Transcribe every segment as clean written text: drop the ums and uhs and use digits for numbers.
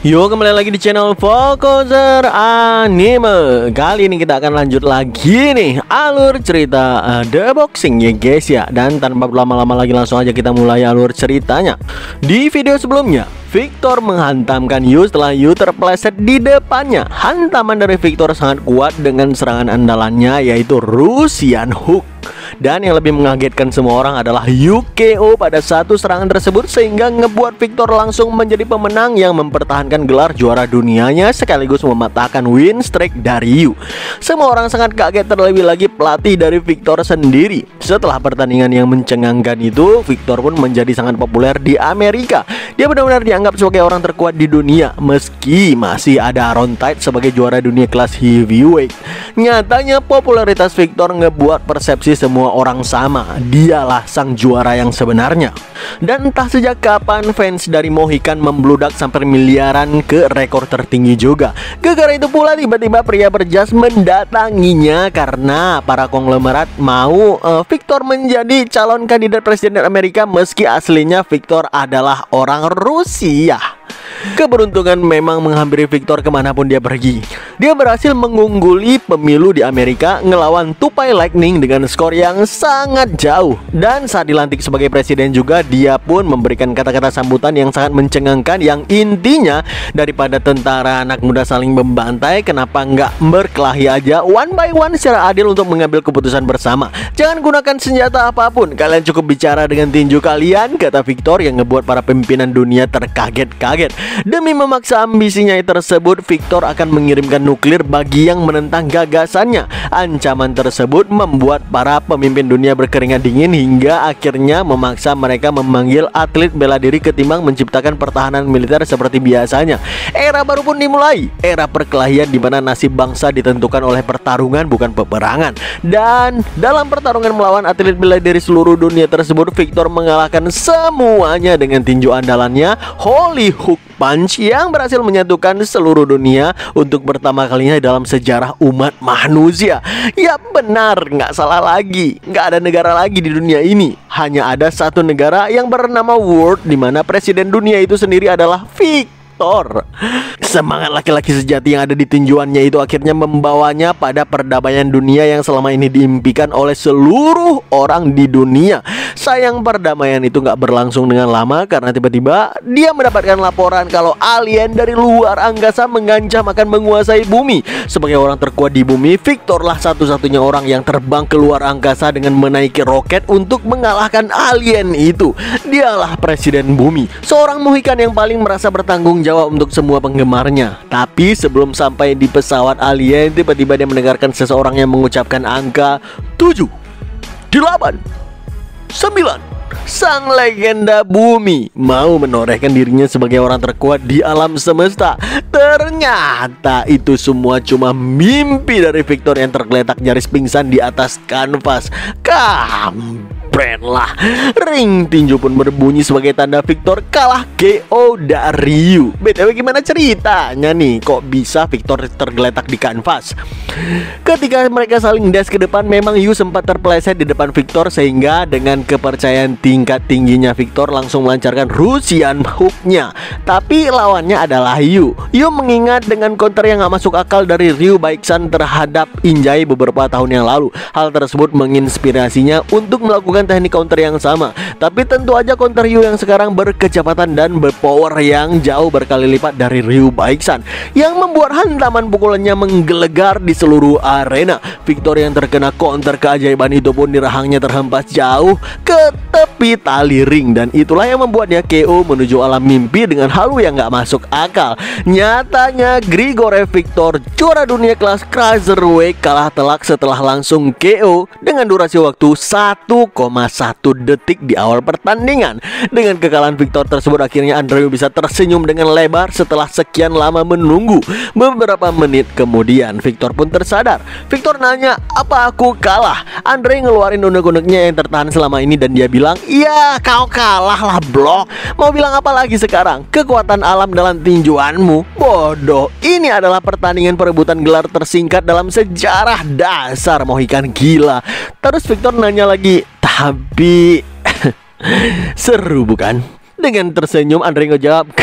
Yo, kembali lagi di channel Fokuser Anime. Kali ini kita akan lanjut lagi nih alur cerita The Boxing ya guys ya. Dan tanpa berlama-lama lagi langsung aja kita mulai alur ceritanya. Di video sebelumnya Victor menghantamkan Yu setelah Yu terpeleset di depannya. Hantaman dari Victor sangat kuat dengan serangan andalannya yaitu Russian Hook. Dan yang lebih mengagetkan semua orang adalah Yu KO pada satu serangan tersebut, sehingga ngebuat Victor langsung menjadi pemenang yang mempertahankan gelar juara dunianya sekaligus mematahkan win streak dari Yu. Semua orang sangat kaget, terlebih lagi pelatih dari Victor sendiri. Setelah pertandingan yang mencengangkan itu, Victor pun menjadi sangat populer di Amerika. Dia benar-benar dianggap sebagai orang terkuat di dunia, meski masih ada Aaron Tate sebagai juara dunia kelas heavyweight. Nyatanya popularitas Victor ngebuat persepsi semua orang sama, dialah sang juara yang sebenarnya. Dan entah sejak kapan fans dari Mohican membludak sampai miliaran ke rekor tertinggi juga. Gara-gara itu pula tiba-tiba pria berjas mendatanginya karena para konglomerat mau Victor menjadi calon kandidat presiden Amerika, meski aslinya Victor adalah orang Rusia. Keberuntungan memang menghampiri Victor kemanapun dia pergi. Dia berhasil mengungguli pemilu di Amerika ngelawan Tupai Lightning dengan skor yang sangat jauh. Dan saat dilantik sebagai presiden juga, dia pun memberikan kata-kata sambutan yang sangat mencengangkan, yang intinya daripada tentara anak muda saling membantai, kenapa nggak berkelahi aja one by one secara adil untuk mengambil keputusan bersama. Jangan gunakan senjata apapun, kalian cukup bicara dengan tinju kalian, kata Victor, yang ngebuat para pimpinan dunia terkaget-kaget. Demi memaksa ambisinya tersebut, Victor akan mengirimkan nuklir bagi yang menentang gagasannya. Ancaman tersebut membuat para pemimpin dunia berkeringat dingin, hingga akhirnya memaksa mereka memanggil atlet bela diri ketimbang menciptakan pertahanan militer seperti biasanya. Era baru pun dimulai, era perkelahian di mana nasib bangsa ditentukan oleh pertarungan bukan peperangan. Dan dalam pertarungan melawan atlet bela diri seluruh dunia tersebut, Victor mengalahkan semuanya dengan tinju andalannya Holy Hook Punch yang berhasil menyatukan seluruh dunia untuk pertama kalinya dalam sejarah umat manusia. Ya benar, nggak salah lagi. Nggak ada negara lagi di dunia ini. Hanya ada satu negara yang bernama World, di mana presiden dunia itu sendiri adalah Victor. Semangat laki-laki sejati yang ada di tinjuannya itu akhirnya membawanya pada perdamaian dunia yang selama ini diimpikan oleh seluruh orang di dunia. Sayang perdamaian itu nggak berlangsung dengan lama karena tiba-tiba dia mendapatkan laporan kalau alien dari luar angkasa mengancam akan menguasai bumi. Sebagai orang terkuat di bumi, Victor lah satu-satunya orang yang terbang ke luar angkasa dengan menaiki roket untuk mengalahkan alien itu. Dialah presiden bumi, seorang Mohican yang paling merasa bertanggung jawab untuk semua penggemarnya. Tapi sebelum sampai di pesawat alien, tiba-tiba dia mendengarkan seseorang yang mengucapkan angka 7, 8, 9. Sang legenda bumi mau menorehkan dirinya sebagai orang terkuat di alam semesta. Ternyata itu semua cuma mimpi dari Victor yang tergeletak nyaris pingsan di atas kanvas. Kampret lah. Ring tinju pun berbunyi sebagai tanda Victor kalah KO dari Yu. BTW gimana ceritanya nih, kok bisa Victor tergeletak di kanvas? Ketika mereka saling dash ke depan, memang Yu sempat terpeleset di depan Victor, sehingga dengan kepercayaan tingkat tingginya Victor langsung melancarkan Russian Hook-nya. Tapi lawannya adalah Yu. Yu mengingat dengan counter yang gak masuk akal dari Ryu Baeksan terhadap Injay beberapa tahun yang lalu. Hal tersebut menginspirasinya untuk melakukan teknik counter yang sama. Tapi tentu aja counter Yu yang sekarang berkecepatan dan berpower yang jauh berkali lipat dari Ryu Baeksan, yang membuat hantaman pukulannya menggelegar di seluruh arena. Victor yang terkena counter keajaiban itu pun dirahangnya terhempas jauh ke tepi tali ring, dan itulah yang membuatnya KO menuju alam mimpi dengan halu yang gak masuk akal. Nyatanya Grigorev Victor, juara dunia kelas cruiserweight, kalah telak setelah langsung KO dengan durasi waktu 1,1 detik di awal pertandingan. Dengan kekalahan Victor tersebut, akhirnya Andreu bisa tersenyum dengan lebar setelah sekian lama menunggu. Beberapa menit kemudian Victor pun tersadar. Victor nanya, apa aku kalah? Andre ngeluarin unek-uneknya yang tertahan selama ini dan dia bilang, Ya kau kalah lah blok. Mau bilang apa lagi sekarang? Kekuatan alam dalam tinjuanmu? Bodoh. Ini adalah pertandingan perebutan gelar tersingkat dalam sejarah. Dasar Mohikan gila. Terus Victor nanya lagi, tapi seru bukan? Dengan tersenyum Andre ngejawab,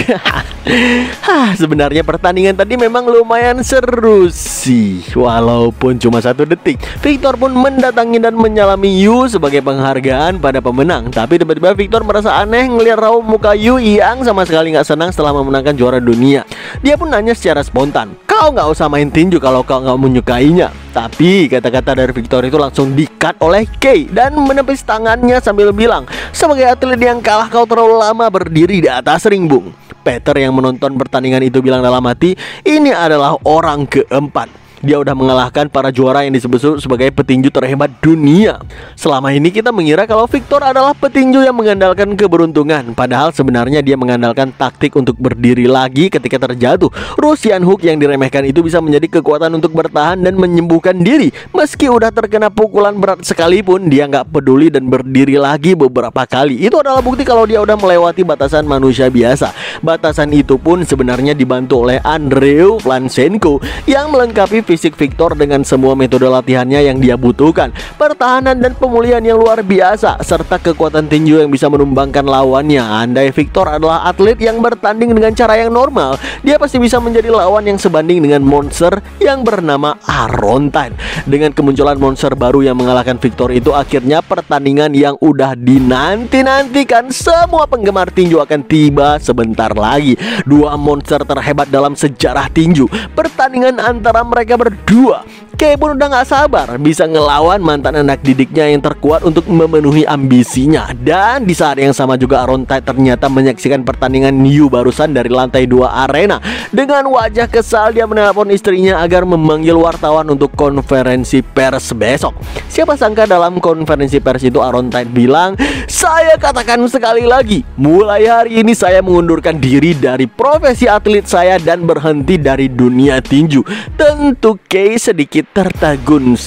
sebenarnya pertandingan tadi memang lumayan seru sih, walaupun cuma 1 detik. Victor pun mendatangi dan menyalami Yu sebagai penghargaan pada pemenang. Tapi tiba-tiba Victor merasa aneh ngelihat raut muka Yu yang sama sekali nggak senang setelah memenangkan juara dunia. Dia pun nanya secara spontan, kau nggak usah main tinju kalau kau nggak menyukainya. Tapi kata-kata dari Victor itu langsung di-cut oleh Kei dan menepis tangannya sambil bilang, sebagai atlet yang kalah kau terlalu lama berdiri di atas ring, Bung. Peter yang menonton pertandingan itu bilang dalam hati, ini adalah orang keempat. Dia udah mengalahkan para juara yang disebut sebagai petinju terhebat dunia. Selama ini kita mengira kalau Victor adalah petinju yang mengandalkan keberuntungan, padahal sebenarnya dia mengandalkan taktik untuk berdiri lagi ketika terjatuh. Russian hook yang diremehkan itu bisa menjadi kekuatan untuk bertahan dan menyembuhkan diri. Meski udah terkena pukulan berat sekalipun, dia nggak peduli dan berdiri lagi beberapa kali. Itu adalah bukti kalau dia udah melewati batasan manusia biasa. Batasan itu pun sebenarnya dibantu oleh Andrei Vlanchenko yang melengkapi fisik Victor dengan semua metode latihannya yang dia butuhkan, pertahanan dan pemulihan yang luar biasa, serta kekuatan tinju yang bisa menumbangkan lawannya. Andai Victor adalah atlet yang bertanding dengan cara yang normal, dia pasti bisa menjadi lawan yang sebanding dengan monster yang bernama Aaron Tide. Dengan kemunculan monster baru yang mengalahkan Victor itu, akhirnya pertandingan yang udah dinanti-nantikan semua penggemar tinju akan tiba sebentar lagi. 2 monster terhebat dalam sejarah tinju. Pertandingan antara mereka berdua. Kei pun udah gak sabar bisa ngelawan mantan anak didiknya yang terkuat untuk memenuhi ambisinya. Dan di saat yang sama juga Aaron Tide ternyata menyaksikan pertandingan Yu barusan dari lantai 2 arena. Dengan wajah kesal dia menelpon istrinya agar memanggil wartawan untuk konferensi pers besok. Siapa sangka dalam konferensi pers itu Aaron Tide bilang, saya katakan sekali lagi, mulai hari ini saya mengundurkan diri dari profesi atlet saya dan berhenti dari dunia tinju. Tentu Kei sedikit tertegun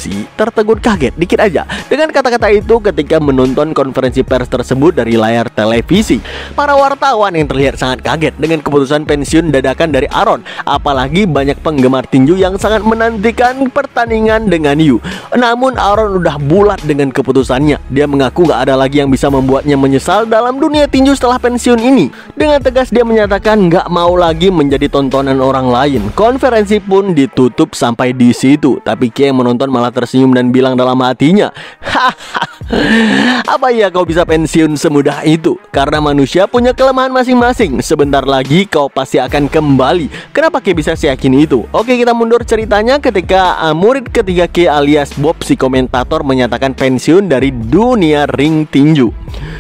kaget dikit aja dengan kata-kata itu ketika menonton konferensi pers tersebut dari layar televisi. Para wartawan yang terlihat sangat kaget dengan keputusan pensiun dadakan dari Aaron. Apalagi banyak penggemar tinju yang sangat menantikan pertandingan dengan Yu. Namun Aaron udah bulat dengan keputusannya. Dia mengaku gak ada lagi yang bisa membuatnya menyesal dalam dunia tinju setelah pensiun ini. Dengan tegas dia menyatakan gak mau lagi menjadi tontonan orang lain. Konferensi pun ditutup sampai di situ. Tapi Kei yang menonton malah tersenyum dan bilang dalam hatinya, apa ya kau bisa pensiun semudah itu? Karena manusia punya kelemahan masing-masing. Sebentar lagi kau pasti akan kembali. Kenapa Kei bisa seyakin itu? Oke, kita mundur ceritanya ketika murid ketiga Kei alias Bob si komentator menyatakan pensiun dari dunia ring tinju.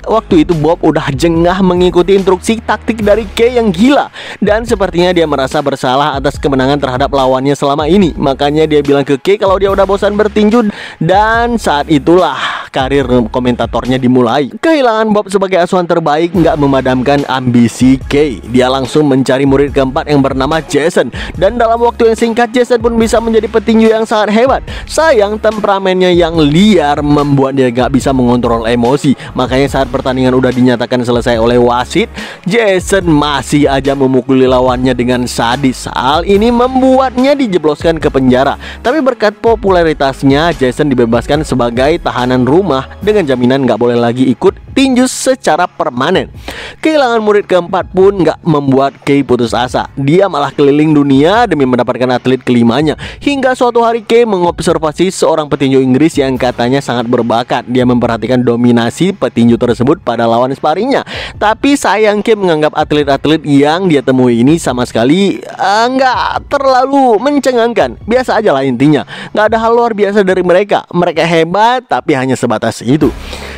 Waktu itu Bob udah jengah mengikuti instruksi taktik dari Kei yang gila. Dan sepertinya dia merasa bersalah atas kemenangan terhadap lawannya selama ini. Makanya dia bilang ke Kei kalau dia udah bosan bertinju. Dan saat itulah karir komentatornya dimulai. Kehilangan Bob sebagai asuhan terbaik nggak memadamkan ambisi Kei. Dia langsung mencari murid keempat yang bernama Jason. Dan dalam waktu yang singkat Jason pun bisa menjadi petinju yang sangat hebat. Sayang temperamennya yang liar membuat dia nggak bisa mengontrol emosi. Makanya saat pertandingan udah dinyatakan selesai oleh wasit, Jason masih aja memukuli lawannya dengan sadis. Hal ini membuatnya dijebloskan ke penjara. Tapi berkat popularitasnya, Jason dibebaskan sebagai tahanan rumah dengan jaminan nggak boleh lagi ikut tinju secara permanen. Kehilangan murid keempat pun nggak membuat Kei putus asa. Dia malah keliling dunia demi mendapatkan atlet kelimanya. Hingga suatu hari Kei mengobservasi seorang petinju Inggris yang katanya sangat berbakat. Dia memperhatikan dominasi petinju tersebut pada lawan sparringnya. Tapi sayang Kei menganggap atlet-atlet yang dia temui ini sama sekali nggak terlalu mencengangkan. Biasa aja lah intinya. Nggak ada hal luar biasa dari mereka. Mereka hebat tapi hanya sebatas itu.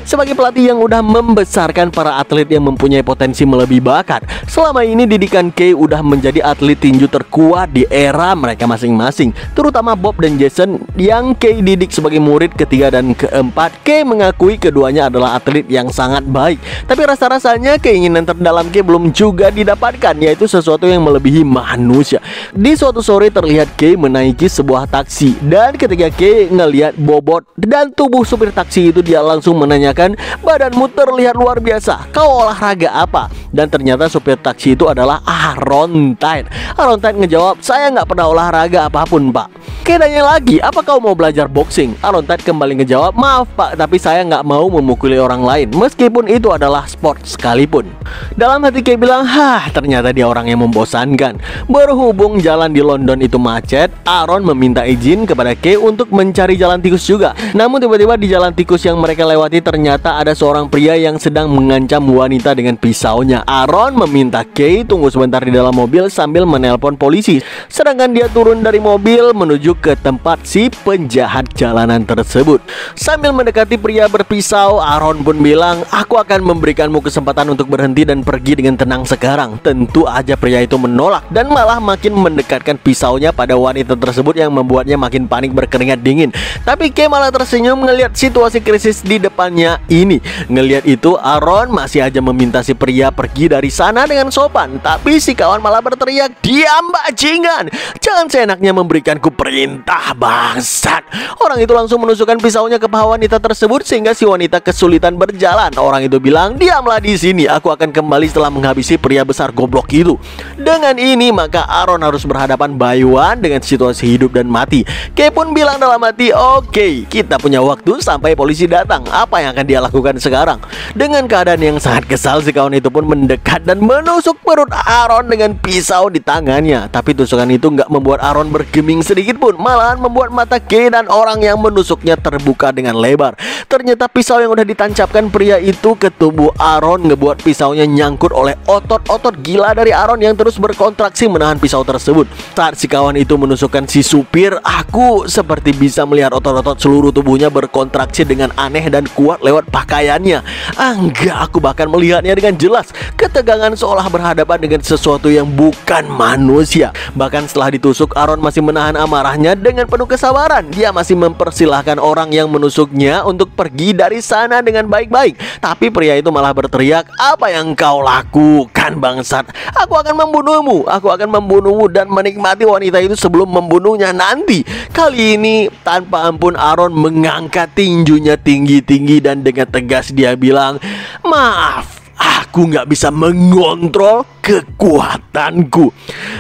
Sebagai pelatih yang udah membesarkan para atlet yang mempunyai potensi melebihi bakat, selama ini didikan Kei udah menjadi atlet tinju terkuat di era mereka masing-masing. Terutama Bob dan Jason yang Kei didik sebagai murid ketiga dan keempat. Kei mengakui keduanya adalah atlet yang sangat baik. Tapi rasa-rasanya keinginan terdalam Kei belum juga didapatkan, yaitu sesuatu yang melebihi manusia. Di suatu sore terlihat Kei menaiki sebuah taksi. Dan ketika Kei ngelihat bobot dan tubuh supir taksi itu, dia langsung menanyakan mengatakan, badanmu terlihat luar biasa, kau olahraga apa? Dan ternyata supir taksi itu adalah Aaron Tait. Aaron Tait ngejawab, saya nggak pernah olahraga apapun pak. Kedanya lagi, apa kau mau belajar boxing? Aaron Tait kembali ngejawab, maaf pak, tapi saya nggak mau memukuli orang lain, meskipun itu adalah sport sekalipun. Dalam hati Kay bilang, ternyata dia orang yang membosankan. Berhubung jalan di London itu macet, Aaron meminta izin kepada Kay untuk mencari jalan tikus juga. Namun tiba-tiba di jalan tikus yang mereka lewati ternyata ada seorang pria yang sedang mengancam wanita dengan pisaunya. Aaron meminta Kay tunggu sebentar di dalam mobil sambil menelpon polisi. Sedangkan dia turun dari mobil menuju ke tempat si penjahat jalanan tersebut. Sambil mendekati pria berpisau, Aaron pun bilang, aku akan memberikanmu kesempatan untuk berhenti dan pergi dengan tenang sekarang. Tentu aja pria itu menolak dan malah makin mendekatkan pisaunya pada wanita tersebut yang membuatnya makin panik berkeringat dingin. Tapi Kay malah tersenyum ngelihat situasi krisis di depannya ini. Ngelihat itu, Aaron masih aja meminta si pria pergi dari sana dengan sopan. Tapi si kawan malah berteriak, diam bajingan, jangan seenaknya memberikanku perintah bangsat. Orang itu langsung menusukkan pisaunya ke paha wanita tersebut sehingga si wanita kesulitan berjalan. Orang itu bilang, diamlah di sini, aku akan kembali setelah menghabisi pria besar goblok itu. Dengan ini maka Aaron harus berhadapan by one dengan situasi hidup dan mati. Kay pun bilang dalam hati, oke, kita punya waktu sampai polisi datang. Apa yang akan dia lakukan sekarang? Dengan keadaan yang sangat kesal, si kawan itu pun mendekat dan menusuk perut Aaron dengan pisau di tangannya. Tapi tusukan itu nggak membuat Aaron bergeming sedikit pun, malahan membuat mata Kay dan orang yang menusuknya terbuka dengan lebar. Ternyata pisau yang udah ditancapkan pria itu ke tubuh Aaron ngebuat pisaunya nyangkut oleh otot-otot gila dari Aaron yang terus berkontraksi menahan pisau tersebut. Saat si kawan itu menusukkan si supir, aku seperti bisa melihat otot-otot seluruh tubuhnya berkontraksi dengan aneh dan kuat lewat pakaiannya. Enggak, aku bahkan melihatnya dengan jelas. Ketegangan seolah berhadapan dengan sesuatu yang bukan manusia. Bahkan setelah ditusuk, Aaron masih menahan amarahnya dengan penuh kesabaran. Dia masih mempersilahkan orang yang menusuknya untuk pergi dari sana dengan baik-baik. Tapi pria itu malah berteriak, apa yang kau lakukan bangsat? Aku akan membunuhmu, aku akan membunuhmu dan menikmati wanita itu sebelum membunuhnya nanti. Kali ini tanpa ampun Aaron mengangkat tinjunya tinggi-tinggi dan dengan tegas dia bilang, maaf, aku nggak bisa mengontrol kekuatanku.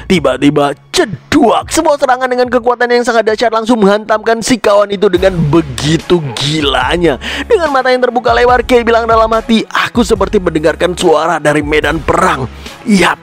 Tiba-tiba ceduak, sebuah serangan dengan kekuatan yang sangat dahsyat langsung menghantamkan si kawan itu dengan begitu gilanya. Dengan mata yang terbuka lebar, Kay bilang dalam hati, aku seperti mendengarkan suara dari medan perang. Yap,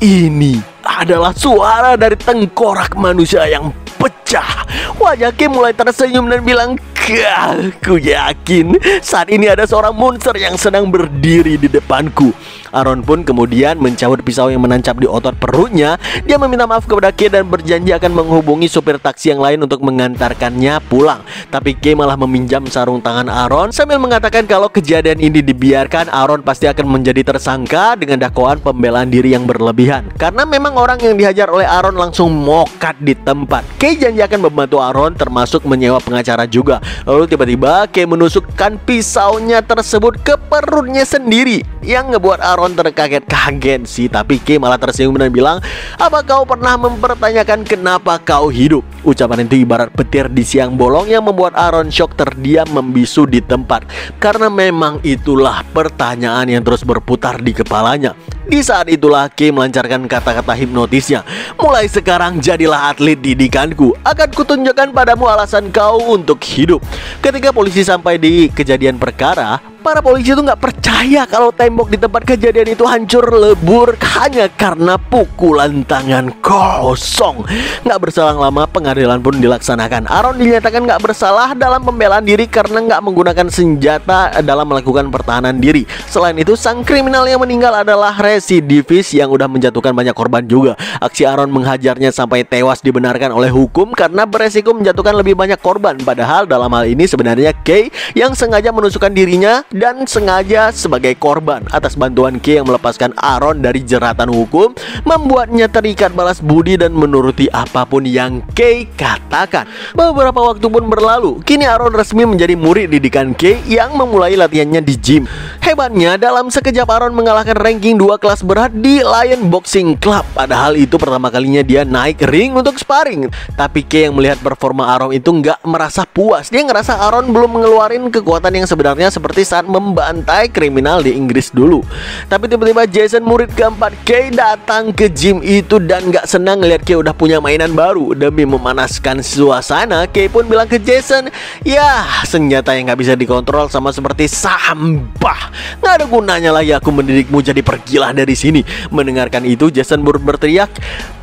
ini adalah suara dari tengkorak manusia yang pecah. Wajah Kay mulai tersenyum dan bilang, aku yakin saat ini ada seorang monster yang sedang berdiri di depanku. Aaron pun kemudian mencabut pisau yang menancap di otot perutnya. Dia meminta maaf kepada Kay dan berjanji akan menghubungi supir taksi yang lain untuk mengantarkannya pulang. Tapi Kay malah meminjam sarung tangan Aaron sambil mengatakan kalau kejadian ini dibiarkan, Aaron pasti akan menjadi tersangka dengan dakwaan pembelaan diri yang berlebihan. Karena memang orang yang dihajar oleh Aaron langsung mokat di tempat. Kay janji akan membantu Aaron termasuk menyewa pengacara juga. Lalu tiba-tiba Kay menusukkan pisaunya tersebut ke perutnya sendiri, yang ngebuat Aaron terkaget-kaget sih. Tapi Kay malah tersenyum dan bilang, apa kau pernah mempertanyakan kenapa kau hidup? Ucapan itu ibarat petir di siang bolong yang membuat Aaron shock terdiam membisu di tempat. Karena memang itulah pertanyaan yang terus berputar di kepalanya. Di saat itulah Kay melancarkan kata-kata hipnotisnya. Mulai sekarang jadilah atlet didikanku. Akan kutunjukkan padamu alasan kau untuk hidup. Ketika polisi sampai di kejadian perkara, para polisi itu nggak percaya kalau tembok di tempat kejadian itu hancur lebur hanya karena pukulan tangan kosong. Nggak berselang lama pengadilan pun dilaksanakan. Aaron dinyatakan nggak bersalah dalam pembelaan diri karena nggak menggunakan senjata dalam melakukan pertahanan diri. Selain itu, sang kriminal yang meninggal adalah residivis yang udah menjatuhkan banyak korban juga. Aksi Aaron menghajarnya sampai tewas dibenarkan oleh hukum karena beresiko menjatuhkan lebih banyak korban. Padahal dalam hal ini sebenarnya Kay yang sengaja menusukkan dirinya dan sengaja sebagai korban. Atas bantuan Kay yang melepaskan Aaron dari jeratan hukum, membuatnya terikat balas budi dan menuruti apapun yang Kay katakan. Beberapa waktu pun berlalu, kini Aaron resmi menjadi murid didikan Kay yang memulai latihannya di gym. Hebatnya, dalam sekejap Aaron mengalahkan ranking 2 kelas berat di Lion Boxing Club. Padahal itu pertama kalinya dia naik ring untuk sparring. Tapi Kay yang melihat performa Aaron itu nggak merasa puas. Dia ngerasa Aaron belum mengeluarin kekuatan yang sebenarnya seperti saat saat membantai kriminal di Inggris dulu. Tapi tiba-tiba Jason murid keempat Kay datang ke gym itu dan gak senang ngeliat Kay udah punya mainan baru. Demi memanaskan suasana, Kay pun bilang ke Jason, "Ya, senjata yang gak bisa dikontrol sama seperti sampah. Gak ada gunanya lagi aku mendidikmu, jadi pergilah dari sini." Mendengarkan itu, Jason berteriak,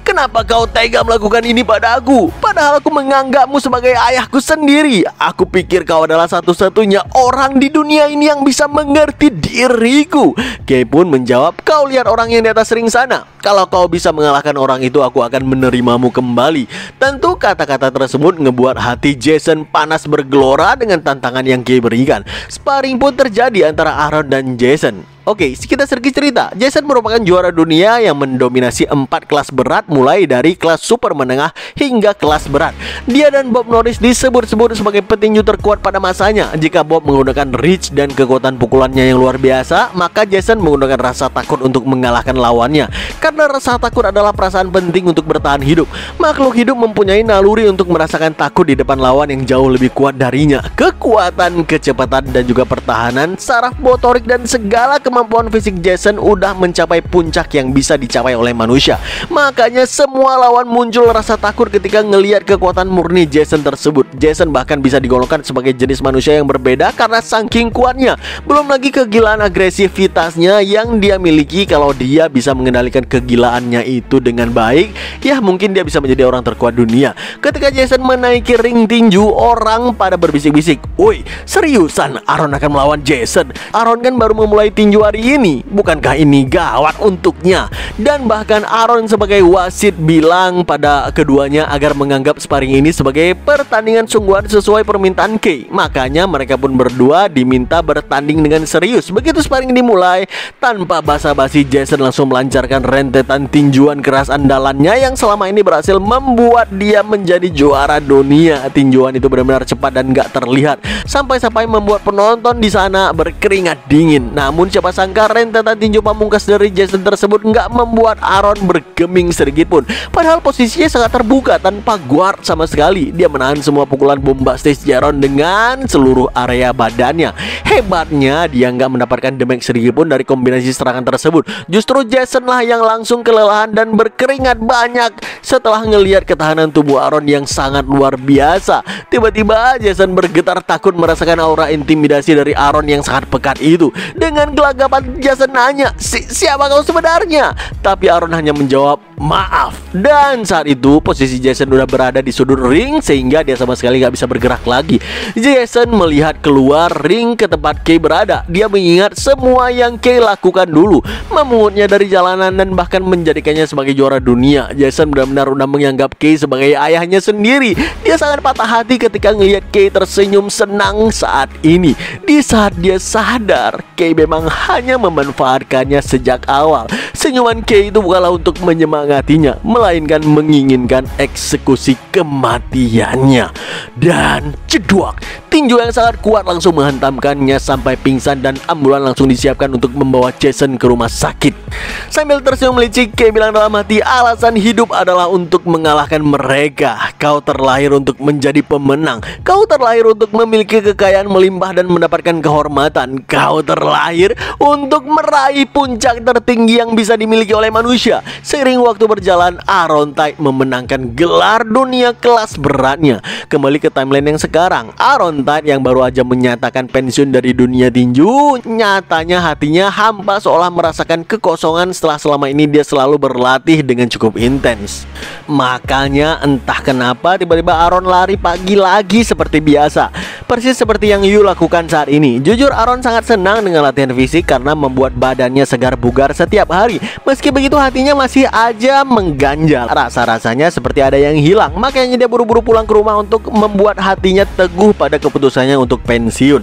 "Kenapa kau tega melakukan ini pada aku? Padahal aku menganggapmu sebagai ayahku sendiri. Aku pikir kau adalah satu-satunya orang di dunia ini yang bisa mengerti diriku." Kay pun menjawab, "Kau lihat orang yang di atas ring sana. Kalau kau bisa mengalahkan orang itu, aku akan menerimamu kembali." Tentu kata-kata tersebut ngebuat hati Jason panas bergelora dengan tantangan yang Kay berikan. Sparring pun terjadi antara Aaron dan Jason. Oke, kita sedikit cerita. Jason merupakan juara dunia yang mendominasi 4 kelas berat, mulai dari kelas super menengah hingga kelas berat. Dia dan Bob Norris disebut-sebut sebagai petinju terkuat pada masanya. Jika Bob menggunakan reach dan kekuatan pukulannya yang luar biasa, maka Jason menggunakan rasa takut untuk mengalahkan lawannya. Karena rasa takut adalah perasaan penting untuk bertahan hidup. Makhluk hidup mempunyai naluri untuk merasakan takut di depan lawan yang jauh lebih kuat darinya. Kekuatan, kecepatan, dan juga pertahanan, saraf motorik, dan segala kemampuan fisik Jason udah mencapai puncak yang bisa dicapai oleh manusia. Makanya semua lawan muncul rasa takut ketika ngelihat kekuatan murni Jason tersebut. Jason bahkan bisa digolongkan sebagai jenis manusia yang berbeda karena saking kuatnya. Belum lagi kegilaan agresivitasnya yang dia miliki. Kalau dia bisa mengendalikan kegilaannya itu dengan baik, ya mungkin dia bisa menjadi orang terkuat dunia. Ketika Jason menaiki ring tinju, orang pada berbisik-bisik, "Woi, seriusan Aaron akan melawan Jason? Aaron kan baru memulai tinju hari ini. Bukankah ini gawat untuknya?" Dan bahkan Aaron sebagai wasit bilang pada keduanya agar menganggap sparring ini sebagai pertandingan sungguhan sesuai permintaan Kay. Makanya mereka pun berdua diminta bertanding dengan serius. Begitu sparring dimulai, tanpa basa-basi Jason langsung melancarkan rentetan tinjuan keras andalannya yang selama ini berhasil membuat dia menjadi juara dunia. Tinjuan itu benar-benar cepat dan gak terlihat, sampai-sampai membuat penonton di sana berkeringat dingin. Namun siapa sangka rentetan tinju pamungkas dari Jason tersebut nggak membuat Aaron bergeming sedikit pun. Padahal posisinya sangat terbuka tanpa guard sama sekali. Dia menahan semua pukulan bombastis Aaron dengan seluruh area badannya. Hebatnya dia nggak mendapatkan damage sedikit pun dari kombinasi serangan tersebut. Justru Jason lah yang langsung kelelahan dan berkeringat banyak setelah ngelihat ketahanan tubuh Aaron yang sangat luar biasa. Tiba-tiba Jason bergetar takut merasakan aura intimidasi dari Aaron yang sangat pekat itu. Dengan gelagapan Jason nanya, "Siapa kau sebenarnya?" Tapi Aaron hanya menjawab, "Maaf." Dan saat itu posisi Jason udah berada di sudut ring sehingga dia sama sekali gak bisa bergerak lagi. Jason melihat keluar ring ke tempat Kay berada. Dia mengingat semua yang Kay lakukan dulu, memungutnya dari jalanan dan bahkan menjadikannya sebagai juara dunia. Jason benar-benar udah menganggap Kay sebagai ayahnya sendiri. Dia sangat patah hati ketika ngelihat Kay tersenyum senang saat ini. Di saat dia sadar Kay memang hanya memanfaatkannya sejak awal. Senyuman Kay itu bukanlah untuk menyemangatinya, melainkan menginginkan eksekusi kematiannya. Dan ceduak, tinju yang sangat kuat langsung menghantamkannya sampai pingsan dan ambulan langsung disiapkan untuk membawa Jason ke rumah sakit. Sambil tersenyum licik, Kay bilang dalam hati, "Alasan hidup adalah untuk mengalahkan mereka. Kau terlahir untuk menjadi pemenang. Kau terlahir untuk memiliki kekayaan melimpah dan mendapatkan kehormatan. Kau terlahir untuk meraih puncak tertinggi yang bisa dimiliki oleh manusia." Seiring waktu berjalan, Aaron Tait memenangkan gelar dunia kelas beratnya. Kembali ke timeline yang sekarang, Aaron Tait yang baru aja menyatakan pensiun dari dunia tinju, nyatanya hatinya hampa seolah merasakan kekosongan setelah selama ini dia selalu berlatih dengan cukup intens. Makanya entah kenapa tiba-tiba Aaron lari pagi lagi seperti biasa, persis seperti yang Yu lakukan saat ini. Jujur Aaron sangat senang dengan latihan fisik karena membuat badannya segar bugar setiap hari. Meski begitu hatinya masih aja mengganjal. Rasa-rasanya seperti ada yang hilang. Makanya dia buru-buru pulang ke rumah untuk membuat hatinya teguh pada keputusannya untuk pensiun.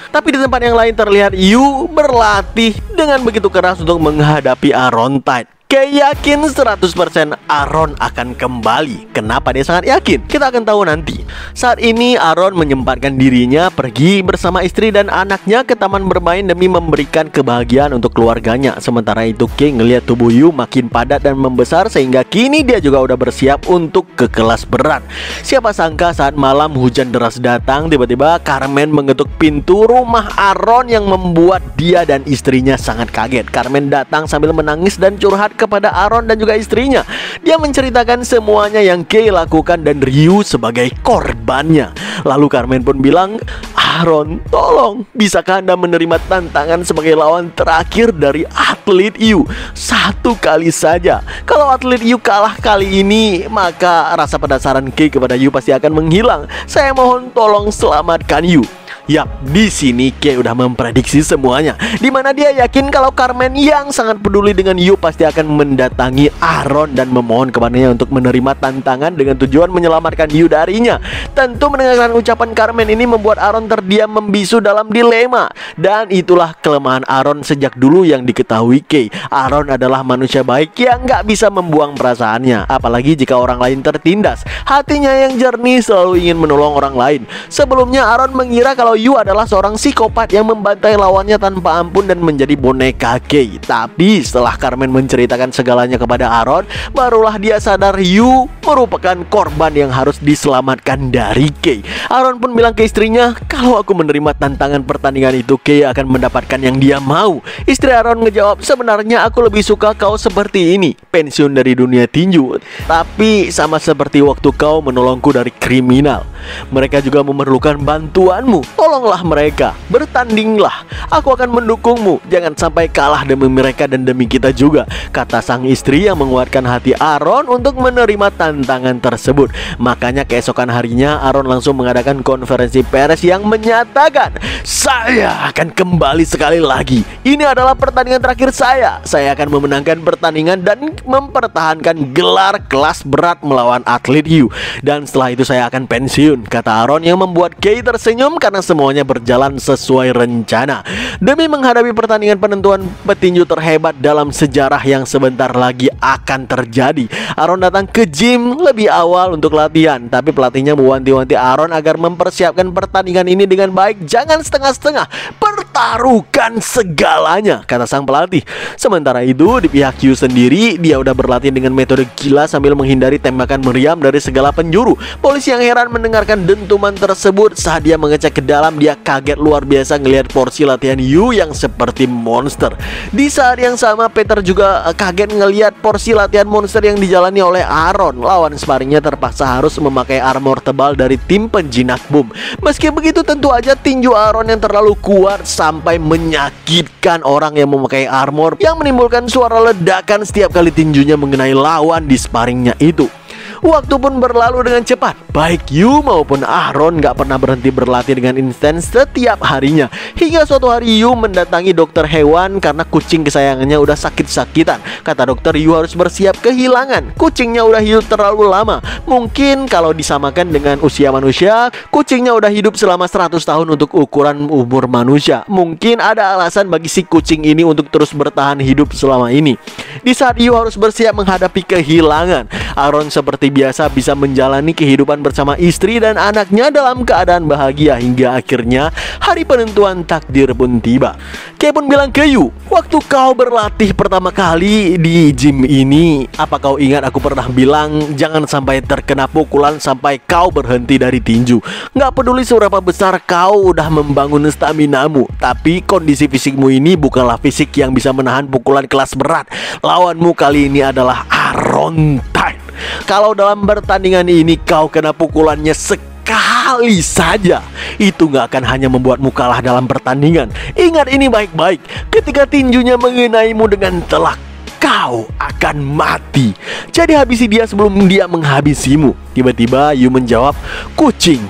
Tapi di tempat yang lain terlihat Yu berlatih dengan begitu keras untuk menghadapi Aaron Tait. Kay yakin 100% Aaron akan kembali. Kenapa dia sangat yakin? Kita akan tahu nanti. Saat ini Aaron menyempatkan dirinya pergi bersama istri dan anaknya ke taman bermain demi memberikan kebahagiaan untuk keluarganya. Sementara itu Kay ngelihat tubuh Yu makin padat dan membesar sehingga kini dia juga udah bersiap untuk ke kelas berat. Siapa sangka saat malam hujan deras datang, tiba-tiba Carmen mengetuk pintu rumah Aaron yang membuat dia dan istrinya sangat kaget. Carmen datang sambil menangis dan curhat kepada Aaron dan juga istrinya. Dia menceritakan semuanya yang Kay lakukan dan Ryu sebagai korbannya. Lalu Carmen pun bilang, "Aaron, tolong, bisakah Anda menerima tantangan sebagai lawan terakhir dari atlet Yu? Satu kali saja. Kalau atlet Yu kalah kali ini, maka rasa penasaran Kay kepada Yu pasti akan menghilang. Saya mohon tolong selamatkan Yu." Yap, di sini Kay udah memprediksi semuanya, dimana dia yakin kalau Carmen yang sangat peduli dengan Yu pasti akan mendatangi Aaron dan memohon kepadanya untuk menerima tantangan dengan tujuan menyelamatkan Yu darinya. Tentu mendengarkan ucapan Carmen ini membuat Aaron terdiam membisu dalam dilema. Dan itulah kelemahan Aaron sejak dulu yang diketahui Kay. Aaron adalah manusia baik yang gak bisa membuang perasaannya, apalagi jika orang lain tertindas. Hatinya yang jernih selalu ingin menolong orang lain. Sebelumnya Aaron mengira kalau Yu adalah seorang psikopat yang membantai lawannya tanpa ampun dan menjadi boneka Kay. Tapi setelah Carmen menceritakan segalanya kepada Aaron, barulah dia sadar Yu merupakan korban yang harus diselamatkan dari Kay. Aaron pun bilang ke istrinya, "Kalau aku menerima tantangan pertandingan itu, Kay akan mendapatkan yang dia mau." Istri Aaron ngejawab, "Sebenarnya aku lebih suka kau seperti ini, pensiun dari dunia tinju. Tapi sama seperti waktu kau menolongku dari kriminal. Mereka juga memerlukan bantuanmu. Tolonglah mereka, bertandinglah. Aku akan mendukungmu. Jangan sampai kalah demi mereka dan demi kita juga," kata sang istri yang menguatkan hati Aaron untuk menerima tantangan tersebut. Makanya keesokan harinya Aaron langsung mengadakan konferensi pers yang menyatakan, "Saya akan kembali sekali lagi. Ini adalah pertandingan terakhir saya. Saya akan memenangkan pertandingan dan mempertahankan gelar kelas berat melawan atlet Yu. Dan setelah itu saya akan pensiun," kata Aaron yang membuat Kay tersenyum karena semuanya berjalan sesuai rencana. Demi menghadapi pertandingan penentuan petinju terhebat dalam sejarah yang sebentar lagi akan terjadi, Aaron datang ke gym lebih awal untuk latihan. Tapi pelatihnya mewanti-wanti Aaron agar mempersiapkan pertandingan ini dengan baik. "Jangan setengah-setengah, pertaruhkan segalanya," kata sang pelatih. Sementara itu di pihak Yu sendiri, dia udah berlatih dengan metode gila sambil menghindari tembakan meriam dari segala penjuru. Polisi yang heran mendengarkan dentuman tersebut. Saat dia mengecek ke dalam, dia kaget luar biasa ngelihat porsi latihan Yu yang seperti monster. Di saat yang sama, Peter juga kaget ngelihat porsi latihan monster yang dijalani oleh Aaron. Lawan sparringnya terpaksa harus memakai armor tebal dari tim penjinak bom. Meski begitu, tentu aja tinju Aaron yang terlalu kuat sampai menyakitkan orang yang memakai armor, yang menimbulkan suara ledakan setiap kali tinjunya mengenai lawan di sparringnya itu. Waktu pun berlalu dengan cepat. Baik Yu maupun Aaron gak pernah berhenti berlatih dengan intens setiap harinya. Hingga suatu hari Yu mendatangi dokter hewan karena kucing kesayangannya udah sakit-sakitan. Kata dokter, Yu harus bersiap kehilangan. Kucingnya udah hidup terlalu lama. Mungkin kalau disamakan dengan usia manusia, kucingnya udah hidup selama 100 tahun untuk ukuran umur manusia. Mungkin ada alasan bagi si kucing ini untuk terus bertahan hidup selama ini. Di saat Yu harus bersiap menghadapi kehilangan, Aaron seperti biasa bisa menjalani kehidupan bersama istri dan anaknya dalam keadaan bahagia hingga akhirnya hari penentuan takdir pun tiba. Kay pun bilang ke Yu, "Waktu kau berlatih pertama kali di gym ini, apa kau ingat aku pernah bilang jangan sampai terkena pukulan sampai kau berhenti dari tinju? Gak peduli seberapa besar kau udah membangun staminamu, tapi kondisi fisikmu ini bukanlah fisik yang bisa menahan pukulan kelas berat. Lawanmu kali ini adalah Aaron Time. Kalau dalam pertandingan ini kau kena pukulannya sekali saja, itu gak akan hanya membuatmu kalah dalam pertandingan. Ingat ini baik-baik, ketika tinjunya mengenaimu dengan telak, kau akan mati. Jadi habisi dia sebelum dia menghabisimu." Tiba-tiba Yu menjawab, "Kucing.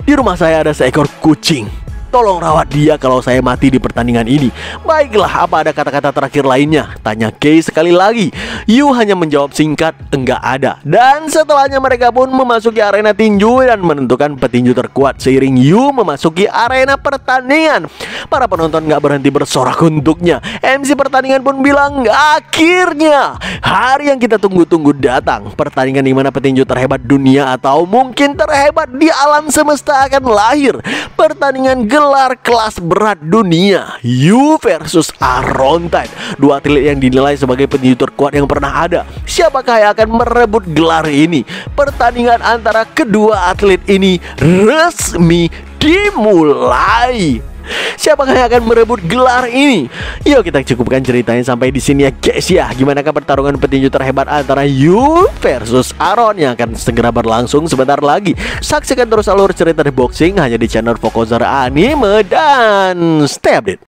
Di rumah saya ada seekor kucing." Tolong rawat dia kalau saya mati di pertandingan ini. Baiklah, apa ada kata-kata terakhir lainnya? Tanya Kay sekali lagi. Yu hanya menjawab singkat, enggak ada. Dan setelahnya mereka pun memasuki arena tinju dan menentukan petinju terkuat. Seiring Yu memasuki arena pertandingan, para penonton nggak berhenti bersorak untuknya. MC pertandingan pun bilang, akhirnya hari yang kita tunggu-tunggu datang. Pertandingan di mana petinju terhebat dunia atau mungkin terhebat di alam semesta akan lahir. Pertandingan gelar kelas berat dunia, Yu versus Arontide. Dua atlet yang dinilai sebagai petinju terkuat yang pernah ada. Siapakah yang akan merebut gelar ini? Pertandingan antara kedua atlet ini resmi dimulai. Siapakah yang akan merebut gelar ini? Yuk kita cukupkan ceritanya sampai di sini ya guys ya. Gimanakah pertarungan petinju terhebat antara Yu versus Aron yang akan segera berlangsung sebentar lagi. Saksikan terus alur cerita The Boxing hanya di channel Fokozer Anime dan stay update.